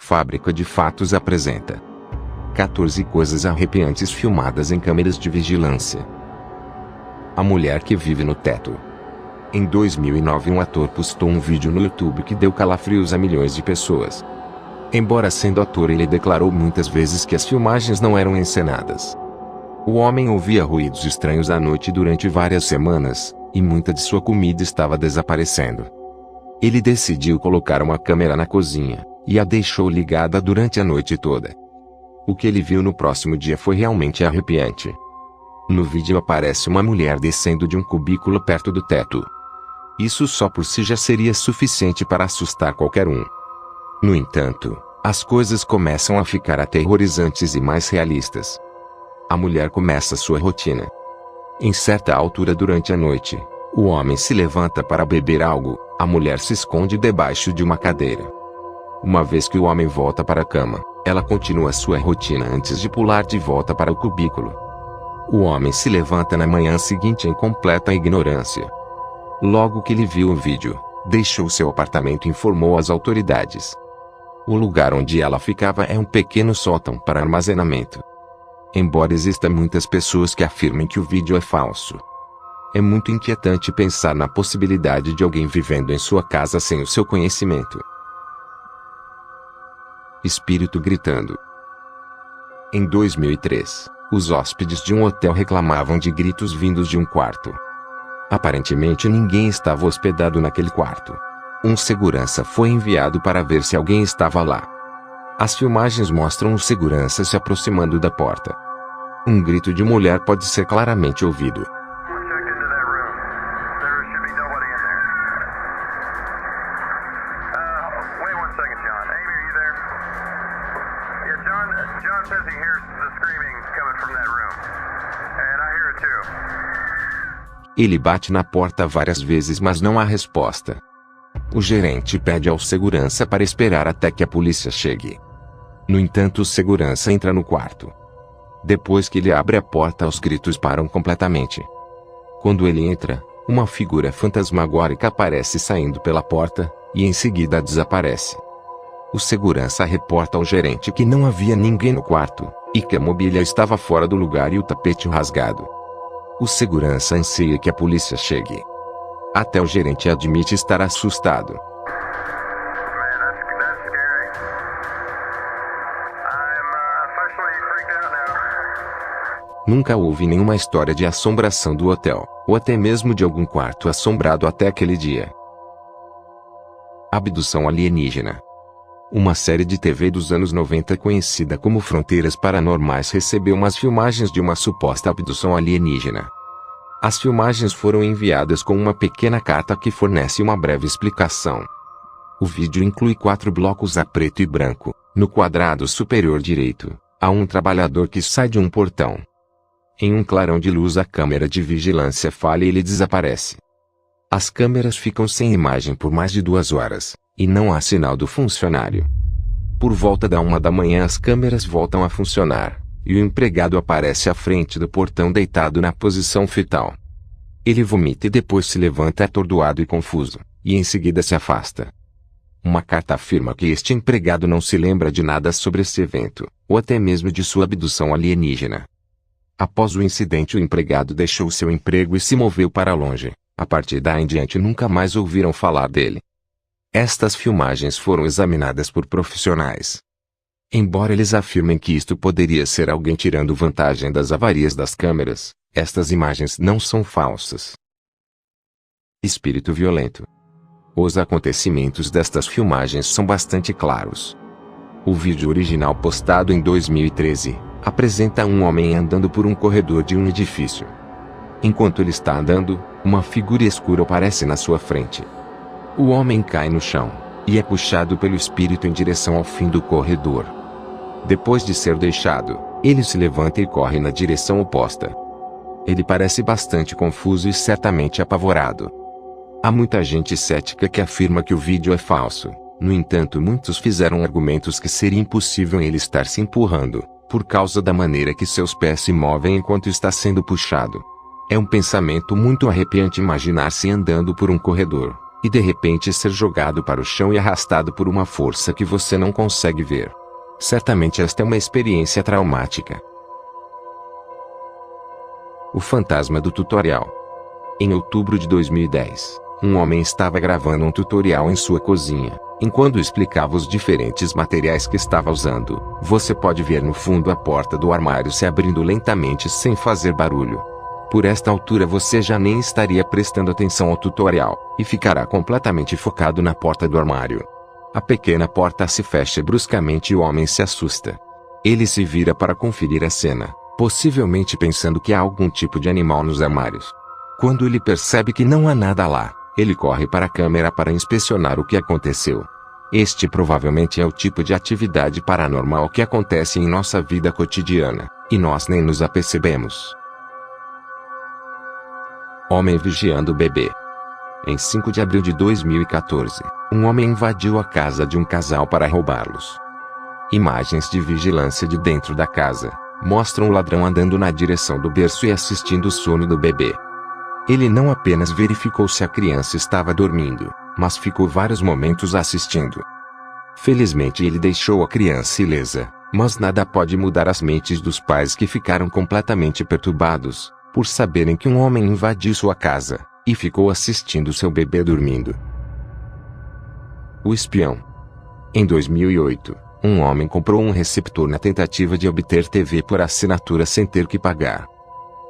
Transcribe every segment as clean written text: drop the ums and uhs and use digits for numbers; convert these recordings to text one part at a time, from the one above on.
Fábrica de Fatos apresenta 14 coisas arrepiantes filmadas em câmeras de vigilância. A mulher que vive no teto. Em 2009, um ator postou um vídeo no YouTube que deu calafrios a milhões de pessoas. Embora sendo ator, ele declarou muitas vezes que as filmagens não eram encenadas. O homem ouvia ruídos estranhos à noite durante várias semanas, e muita de sua comida estava desaparecendo. Ele decidiu colocar uma câmera na cozinha, e a deixou ligada durante a noite toda. O que ele viu no próximo dia foi realmente arrepiante. No vídeo aparece uma mulher descendo de um cubículo perto do teto. Isso só por si já seria suficiente para assustar qualquer um. No entanto, as coisas começam a ficar aterrorizantes e mais realistas. A mulher começa sua rotina. Em certa altura durante a noite, o homem se levanta para beber algo, a mulher se esconde debaixo de uma cadeira. Uma vez que o homem volta para a cama, ela continua sua rotina antes de pular de volta para o cubículo. O homem se levanta na manhã seguinte em completa ignorância. Logo que ele viu o vídeo, deixou seu apartamento e informou as autoridades. O lugar onde ela ficava é um pequeno sótão para armazenamento. Embora existam muitas pessoas que afirmem que o vídeo é falso, é muito inquietante pensar na possibilidade de alguém vivendo em sua casa sem o seu conhecimento. Espírito gritando. Em 2003, os hóspedes de um hotel reclamavam de gritos vindos de um quarto. Aparentemente ninguém estava hospedado naquele quarto. Um segurança foi enviado para ver se alguém estava lá. As filmagens mostram o segurança se aproximando da porta. Um grito de mulher pode ser claramente ouvido. Ele bate na porta várias vezes, mas não há resposta. O gerente pede ao segurança para esperar até que a polícia chegue. No entanto, o segurança entra no quarto. Depois que ele abre a porta, os gritos param completamente. Quando ele entra, uma figura fantasmagórica aparece saindo pela porta, e em seguida desaparece. O segurança reporta ao gerente que não havia ninguém no quarto, e que a mobília estava fora do lugar e o tapete rasgado. O segurança anseia que a polícia chegue. Até o gerente admite estar assustado. Nunca houve nenhuma história de assombração do hotel, ou até mesmo de algum quarto assombrado até aquele dia. Abdução alienígena. Uma série de TV dos anos 90 conhecida como Fronteiras Paranormais recebeu umas filmagens de uma suposta abdução alienígena. As filmagens foram enviadas com uma pequena carta que fornece uma breve explicação. O vídeo inclui 4 blocos a preto e branco. No quadrado superior direito, há um trabalhador que sai de um portão. Em um clarão de luz, a câmera de vigilância falha e ele desaparece. As câmeras ficam sem imagem por mais de 2 horas, e não há sinal do funcionário. Por volta da 1 da manhã as câmeras voltam a funcionar, e o empregado aparece à frente do portão deitado na posição fetal. Ele vomita e depois se levanta atordoado e confuso, e em seguida se afasta. Uma carta afirma que este empregado não se lembra de nada sobre esse evento, ou até mesmo de sua abdução alienígena. Após o incidente, o empregado deixou seu emprego e se moveu para longe. A partir daí em diante nunca mais ouviram falar dele. Estas filmagens foram examinadas por profissionais. Embora eles afirmem que isto poderia ser alguém tirando vantagem das avarias das câmeras, estas imagens não são falsas. Espírito violento. Os acontecimentos destas filmagens são bastante claros. O vídeo original postado em 2013 apresenta um homem andando por um corredor de um edifício. Enquanto ele está andando, uma figura escura aparece na sua frente. O homem cai no chão, e é puxado pelo espírito em direção ao fim do corredor. Depois de ser deixado, ele se levanta e corre na direção oposta. Ele parece bastante confuso e certamente apavorado. Há muita gente cética que afirma que o vídeo é falso. No entanto, muitos fizeram argumentos que seria impossível ele estar se empurrando, por causa da maneira que seus pés se movem enquanto está sendo puxado. É um pensamento muito arrepiante imaginar-se andando por um corredor, e de repente ser jogado para o chão e arrastado por uma força que você não consegue ver. Certamente esta é uma experiência traumática. O fantasma do tutorial. Em outubro de 2010, um homem estava gravando um tutorial em sua cozinha. Enquanto explicava os diferentes materiais que estava usando, você pode ver no fundo a porta do armário se abrindo lentamente sem fazer barulho. Por esta altura você já nem estaria prestando atenção ao tutorial, e ficará completamente focado na porta do armário. A pequena porta se fecha bruscamente e o homem se assusta. Ele se vira para conferir a cena, possivelmente pensando que há algum tipo de animal nos armários. Quando ele percebe que não há nada lá, ele corre para a câmera para inspecionar o que aconteceu. Este provavelmente é o tipo de atividade paranormal que acontece em nossa vida cotidiana, e nós nem nos apercebemos. Homem vigiando o bebê. Em 5 de abril de 2014, um homem invadiu a casa de um casal para roubá-los. Imagens de vigilância de dentro da casa mostram o ladrão andando na direção do berço e assistindo o sono do bebê. Ele não apenas verificou se a criança estava dormindo, mas ficou vários momentos assistindo. Felizmente ele deixou a criança ilesa, mas nada pode mudar as mentes dos pais que ficaram completamente perturbados, por saberem que um homem invadiu sua casa, e ficou assistindo seu bebê dormindo. O espião. Em 2008, um homem comprou um receptor na tentativa de obter TV por assinatura sem ter que pagar.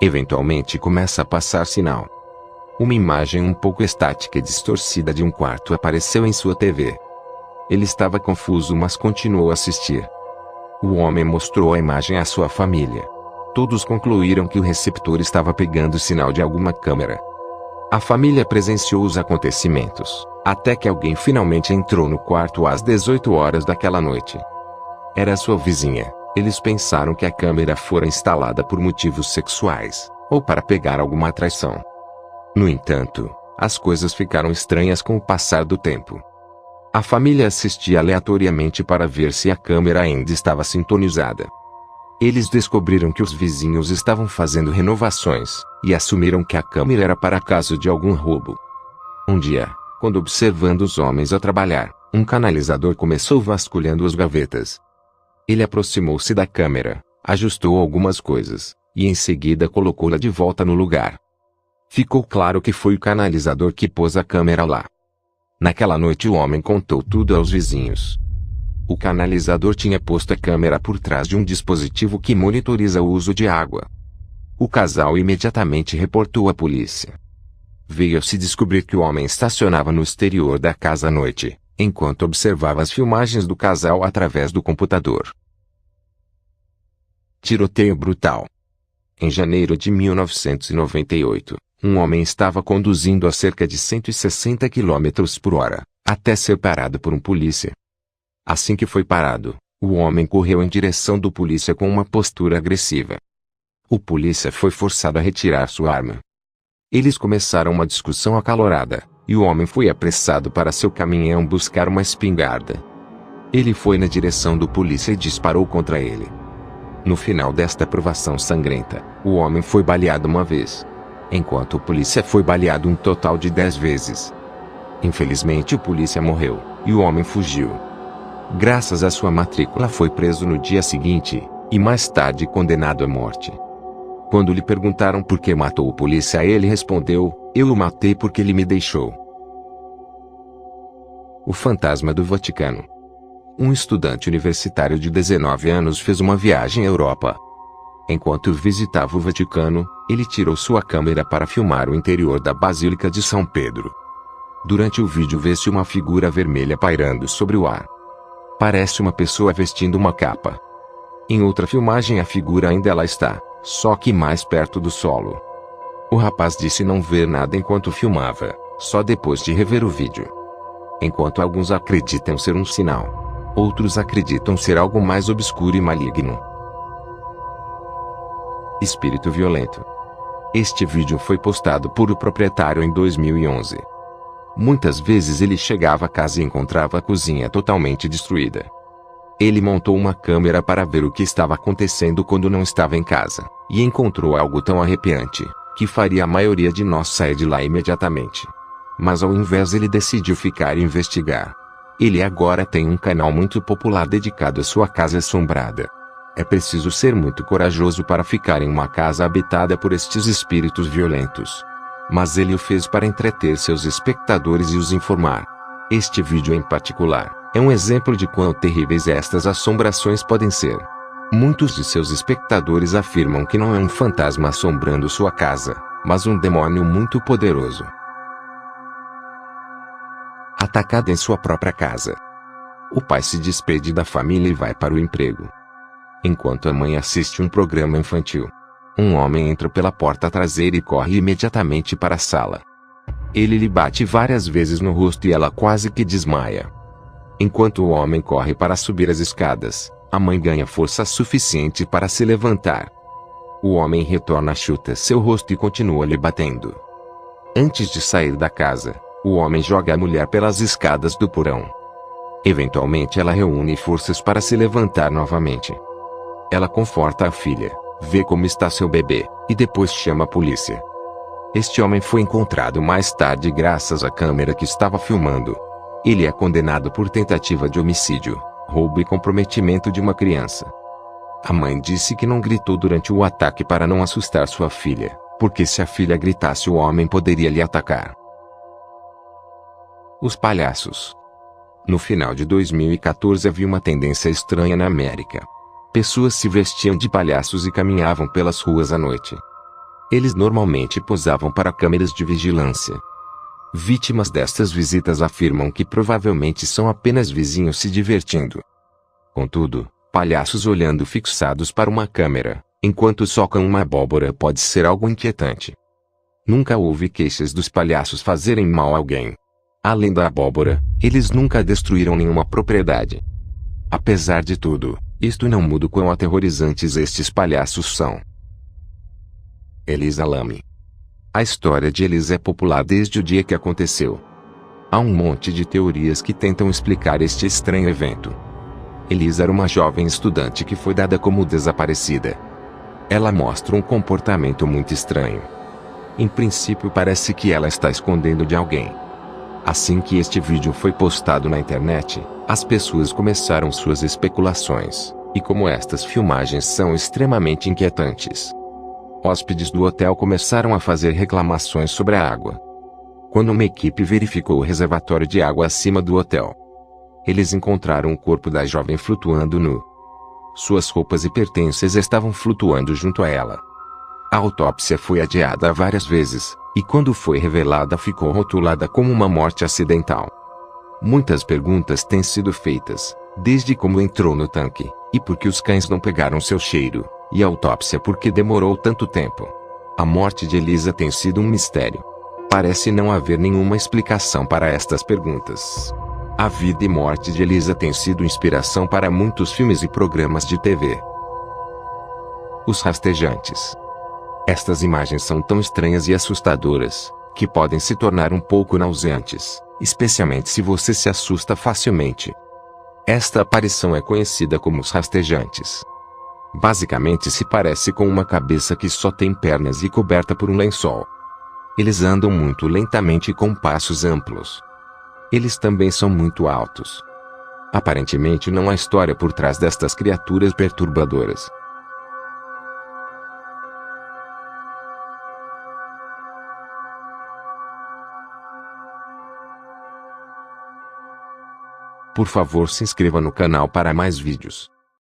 Eventualmente começa a passar sinal. Uma imagem um pouco estática e distorcida de um quarto apareceu em sua TV. Ele estava confuso, mas continuou a assistir. O homem mostrou a imagem à sua família. Todos concluíram que o receptor estava pegando sinal de alguma câmera. A família presenciou os acontecimentos, até que alguém finalmente entrou no quarto às 18 horas daquela noite. Era sua vizinha. Eles pensaram que a câmera fora instalada por motivos sexuais, ou para pegar alguma atração. No entanto, as coisas ficaram estranhas com o passar do tempo. A família assistia aleatoriamente para ver se a câmera ainda estava sintonizada. Eles descobriram que os vizinhos estavam fazendo renovações, e assumiram que a câmera era para caso de algum roubo. Um dia, quando observando os homens a trabalhar, um canalizador começou vasculhando as gavetas. Ele aproximou-se da câmera, ajustou algumas coisas, e em seguida colocou-la de volta no lugar. Ficou claro que foi o canalizador que pôs a câmera lá. Naquela noite o homem contou tudo aos vizinhos. O canalizador tinha posto a câmera por trás de um dispositivo que monitoriza o uso de água. O casal imediatamente reportou à polícia. Veio-se descobrir que o homem estacionava no exterior da casa à noite, enquanto observava as filmagens do casal através do computador. Tiroteio brutal. Em janeiro de 1998, um homem estava conduzindo a cerca de 160 km por hora, até ser parado por um polícia. Assim que foi parado, o homem correu em direção do polícia com uma postura agressiva. O polícia foi forçado a retirar sua arma. Eles começaram uma discussão acalorada, e o homem foi apressado para seu caminhão buscar uma espingarda. Ele foi na direção do polícia e disparou contra ele. No final desta provação sangrenta, o homem foi baleado uma vez, enquanto o polícia foi baleado um total de 10 vezes. Infelizmente o polícia morreu, e o homem fugiu. Graças à sua matrícula foi preso no dia seguinte, e mais tarde condenado à morte. Quando lhe perguntaram por que matou o polícia, ele respondeu: "Eu o matei porque ele me deixou." O fantasma do Vaticano. Um estudante universitário de 19 anos fez uma viagem à Europa. Enquanto visitava o Vaticano, ele tirou sua câmera para filmar o interior da Basílica de São Pedro. Durante o vídeo vê-se uma figura vermelha pairando sobre o ar. Parece uma pessoa vestindo uma capa. Em outra filmagem a figura ainda lá está, só que mais perto do solo. O rapaz disse não ver nada enquanto filmava, só depois de rever o vídeo. Enquanto alguns acreditam ser um sinal, outros acreditam ser algo mais obscuro e maligno. Espírito violento. Este vídeo foi postado por o proprietário em 2011. Muitas vezes ele chegava à casa e encontrava a cozinha totalmente destruída. Ele montou uma câmera para ver o que estava acontecendo quando não estava em casa, e encontrou algo tão arrepiante, que faria a maioria de nós sair de lá imediatamente. Mas ao invés ele decidiu ficar e investigar. Ele agora tem um canal muito popular dedicado à sua casa assombrada. É preciso ser muito corajoso para ficar em uma casa habitada por estes espíritos violentos. Mas ele o fez para entreter seus espectadores e os informar. Este vídeo em particular é um exemplo de quão terríveis estas assombrações podem ser. Muitos de seus espectadores afirmam que não é um fantasma assombrando sua casa, mas um demônio muito poderoso. Atacada em sua própria casa. O pai se despede da família e vai para o emprego. Enquanto a mãe assiste um programa infantil, um homem entra pela porta traseira e corre imediatamente para a sala. Ele lhe bate várias vezes no rosto e ela quase que desmaia. Enquanto o homem corre para subir as escadas, a mãe ganha força suficiente para se levantar. O homem retorna, chuta seu rosto e continua lhe batendo. Antes de sair da casa, o homem joga a mulher pelas escadas do porão. Eventualmente ela reúne forças para se levantar novamente. Ela conforta a filha, vê como está seu bebê, e depois chama a polícia. Este homem foi encontrado mais tarde graças à câmera que estava filmando. Ele é condenado por tentativa de homicídio, roubo e comprometimento de uma criança. A mãe disse que não gritou durante o ataque para não assustar sua filha, porque se a filha gritasse o homem poderia lhe atacar. Os palhaços. No final de 2014 havia uma tendência estranha na América. Pessoas se vestiam de palhaços e caminhavam pelas ruas à noite. Eles normalmente posavam para câmeras de vigilância. Vítimas destas visitas afirmam que provavelmente são apenas vizinhos se divertindo. Contudo, palhaços olhando fixados para uma câmera, enquanto socam uma abóbora pode ser algo inquietante. Nunca houve queixas dos palhaços fazerem mal a alguém. Além da abóbora, eles nunca destruíram nenhuma propriedade. Apesar de tudo, isto não muda o quão aterrorizantes estes palhaços são. Elisa Lam. A história de Elisa é popular desde o dia que aconteceu. Há um monte de teorias que tentam explicar este estranho evento. Elisa era uma jovem estudante que foi dada como desaparecida. Ela mostra um comportamento muito estranho. Em princípio parece que ela está escondendo de alguém. Assim que este vídeo foi postado na internet, as pessoas começaram suas especulações, e como estas filmagens são extremamente inquietantes, hóspedes do hotel começaram a fazer reclamações sobre a água. Quando uma equipe verificou o reservatório de água acima do hotel, eles encontraram o corpo da jovem flutuando nu. Suas roupas e pertences estavam flutuando junto a ela. A autópsia foi adiada várias vezes, e quando foi revelada ficou rotulada como uma morte acidental. Muitas perguntas têm sido feitas, desde como entrou no tanque, e por que os cães não pegaram seu cheiro, e a autópsia por que demorou tanto tempo. A morte de Elisa tem sido um mistério. Parece não haver nenhuma explicação para estas perguntas. A vida e morte de Elisa tem sido inspiração para muitos filmes e programas de TV. Os rastejantes. Estas imagens são tão estranhas e assustadoras, que podem se tornar um pouco nauseantes, especialmente se você se assusta facilmente. Esta aparição é conhecida como os rastejantes. Basicamente se parece com uma cabeça que só tem pernas e coberta por um lençol. Eles andam muito lentamente e com passos amplos. Eles também são muito altos. Aparentemente não há história por trás destas criaturas perturbadoras. Por favor, se inscreva no canal para mais vídeos.